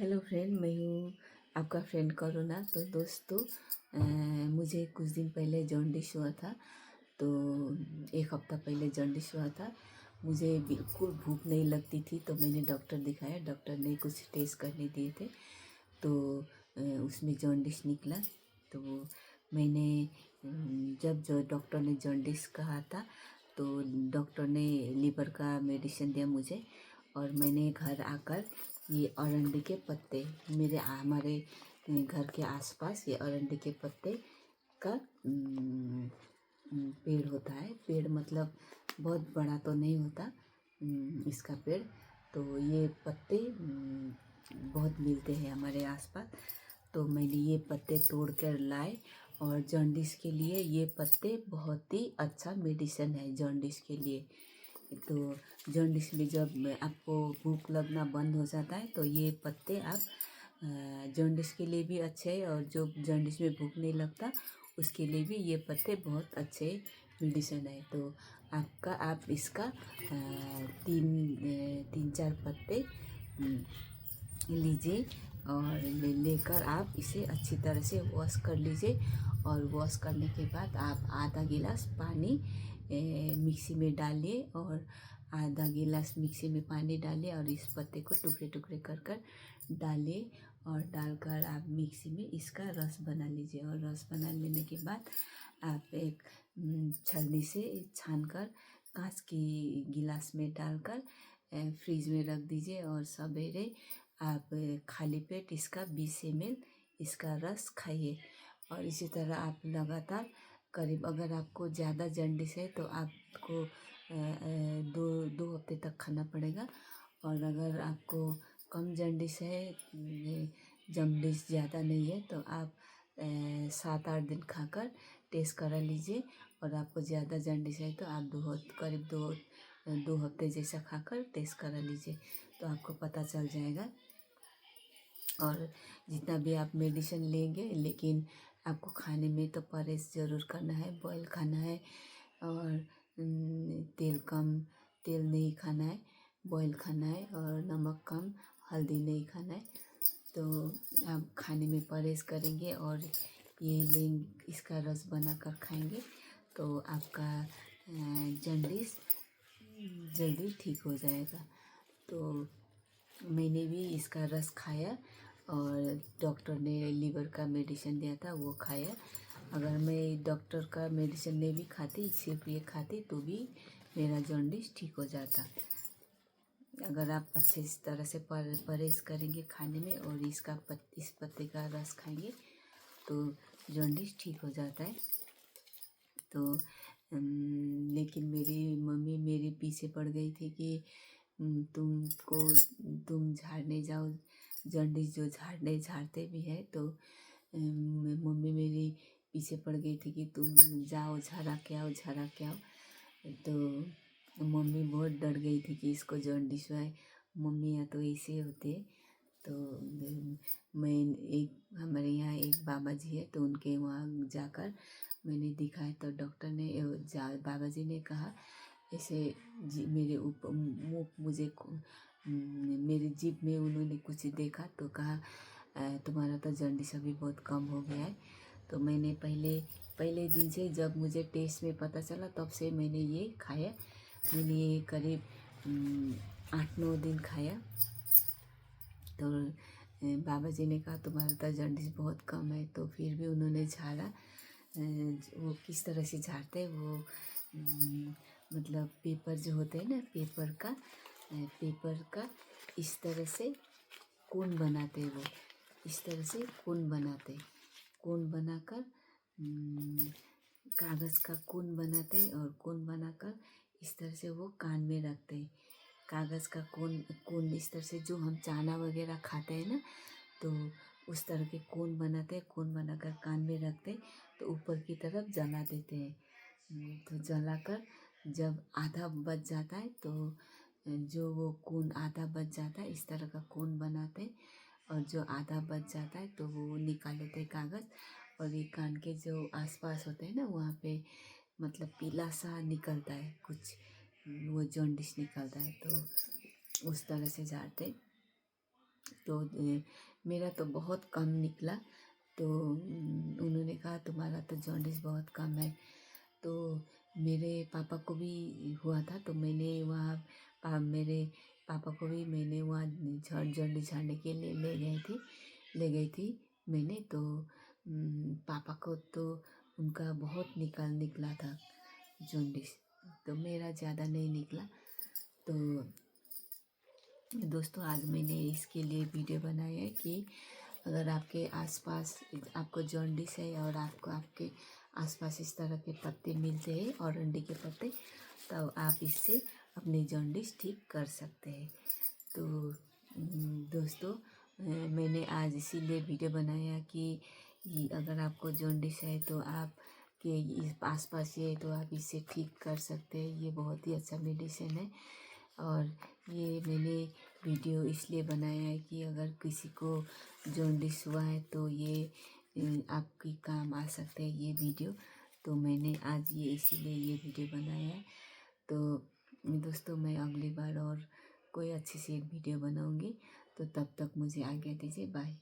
Hello friend, मैं हूँ आपका फ्रेंड करुणा। तो दोस्तों, मुझे कुछ दिन पहले जॉन्डिस हुआ था। तो एक हफ्ता पहले जॉन्डिस हुआ था। मुझे बिल्कुल भूख नहीं लगती थी, तो मैंने डॉक्टर दिखाया। डॉक्टर ने कुछ टेस्ट करने दिए थे, तो उसमें जॉन्डिस निकला। तो मैंने जब जो डॉक्टर ने जॉन्डिस कहा था, तो डॉक्टर ने लीवर का मेडिसिन दिया मुझे। और मैंने घर आकर ये अरंडी के पत्ते, हमारे घर के आसपास ये अरंडी के पत्ते का पेड़ होता है। पेड़ मतलब बहुत बड़ा तो नहीं होता इसका पेड़। तो ये पत्ते बहुत मिलते हैं हमारे आसपास। तो मैंने ये पत्ते तोड़ कर लाए, और जॉन्डिस के लिए ये पत्ते बहुत ही अच्छा मेडिसिन है जॉन्डिस के लिए। तो जॉन्डिस में जब आपको भूख लगना बंद हो जाता है, तो ये पत्ते आप जॉन्डिस के लिए भी अच्छे हैं, और जो जॉन्डिस में भूख नहीं लगता उसके लिए भी ये पत्ते बहुत अच्छे मेडिसिन है। तो आप इसका तीन चार पत्ते लीजिए, और लेकर आप इसे अच्छी तरह से वॉश कर लीजिए। और वॉश करने के बाद आप आधा गिलास पानी मिक्सी में डालिए, और आधा गिलास मिक्सी में पानी डालिए, और इस पत्ते को टुकड़े टुकड़े कर कर डालिए। और डालकर आप मिक्सी में इसका रस बना लीजिए। और रस बना लेने के बाद आप एक छलनी से छानकर कांच की गिलास में डालकर फ्रीज में रख दीजिए। और सवेरे आप खाली पेट इसका 20 ml इसका रस खाइए। और इसी तरह आप लगातार करीब, अगर आपको ज़्यादा जॉन्डिस है तो आपको दो दो हफ्ते तक खाना पड़ेगा। और अगर आपको कम जॉन्डिस है, जॉन्डिस ज़्यादा नहीं है, तो आप 7-8 दिन खाकर टेस्ट करा लीजिए। और आपको ज़्यादा जॉन्डिस है तो आप करीब दो हफ्ते जैसा खाकर टेस्ट करा लीजिए, तो आपको पता चल जाएगा। और जितना भी आप मेडिसिन लेंगे, लेकिन आपको खाने में तो परहेज ज़रूर करना है। बॉयल खाना है, और तेल नहीं खाना है, बॉयल खाना है, और नमक कम, हल्दी नहीं खाना है। तो आप खाने में परहेज करेंगे और ये इसका रस बनाकर खाएंगे, तो आपका जॉन्डिस जल्दी ठीक हो जाएगा। तो मैंने भी इसका रस खाया, और डॉक्टर ने लीवर का मेडिसिन दिया था वो खाया। अगर मैं डॉक्टर का मेडिसिन नहीं भी खाती, सिर्फ ये खाती, तो भी मेरा जॉन्डिस ठीक हो जाता। अगर आप अच्छे तरह से परहेज करेंगे खाने में, और इस पत्ते का रस खाएंगे, तो जॉन्डिस ठीक हो जाता है। तो लेकिन मेरी मम्मी मेरे पीछे पड़ गई थी कि तुम झाड़ने जाओ। जॉन्डिस जो झाड़ते भी है, तो मम्मी मेरी पीछे पड़ गई थी कि तुम जाओ, झाड़ा के आओ। तो मम्मी बहुत डर गई थी कि इसको जॉन्डिस हुआ है। मम्मी या तो ऐसे होते। तो हमारे यहाँ एक बाबा जी है, तो उनके वहाँ जाकर मैंने दिखाया। तो डॉक्टर ने बाबा जी ने कहा, ऐसे मेरे ऊपर मेरी जीभ में उन्होंने कुछ देखा, तो कहा तुम्हारा तो जॉन्डिस अभी बहुत कम हो गया है। तो मैंने पहले दिन से, जब मुझे टेस्ट में पता चला, तब से मैंने ये खाया। मैंने ये करीब 8-9 दिन खाया। तो बाबा जी ने कहा तुम्हारा तो जॉन्डिस बहुत कम है। तो फिर भी उन्होंने झाड़ा। वो किस तरह से झाड़ते हैं, वो मतलब पेपर जो होते हैं ना, पेपर का इस तरह से कोन बनाते हैं। वो इस तरह से कोन बनाते, कोन बनाकर कागज़ का कोन बनाते हैं, और कोन बनाकर इस तरह से वो कान में रखते हैं। कागज़ का कोन इस तरह से, जो हम चाना वगैरह खाते हैं ना, तो उस तरह के कोन बनाते हैं। कोन बनाकर कान में रखते हैं, तो ऊपर की तरफ जला देते हैं। तो जलाकर जब आधा बच जाता है, तो जो वो कोन आधा बच जाता है, इस तरह का कोन बनाते हैं। और जो आधा बच जाता है, तो वो निकाल लेते हैं कागज़। और ये कान के जो आसपास होते हैं ना, वहाँ पे मतलब पीला सा निकलता है कुछ, वो जॉन्डिस निकलता है, तो उस तरह से झाड़ते। तो मेरा तो बहुत कम निकला। तो उन्होंने कहा तुम्हारा तो जॉन्डिस बहुत कम है। तो मेरे पापा को भी हुआ था, तो मैंने वहाँ मेरे पापा को भी मैंने वहाँ जॉन्डिस झाड़ने के लिए ले गई थी मैंने। तो पापा को तो उनका बहुत निकला था जॉन्डिस, तो मेरा ज़्यादा नहीं निकला। तो दोस्तों आज मैंने इसके लिए वीडियो बनाया है कि अगर आपके आसपास आपको जॉन्डिस है और आपके आसपास इस तरह के पत्ते मिलते हैं अरंडी के पत्ते, तो आप इससे अपनी जॉन्डिस ठीक कर सकते हैं। तो दोस्तों मैंने आज इसीलिए वीडियो बनाया कि अगर आपको जॉन्डिस है तो आप के इस आसपास ये तो आप इसे ठीक कर सकते हैं। ये बहुत ही अच्छा मेडिसिन है। और ये मैंने वीडियो इसलिए बनाया है कि अगर किसी को जॉन्डिस हुआ है तो ये आपकी काम आ सकते हैं ये वीडियो। तो मैंने आज ये इसीलिए ये वीडियो बनाया है। तो दोस्तों मैं अगली बार और कोई अच्छी सी एक वीडियो बनाऊंगी। तो तब तक मुझे आज्ञा दीजिए, बाय।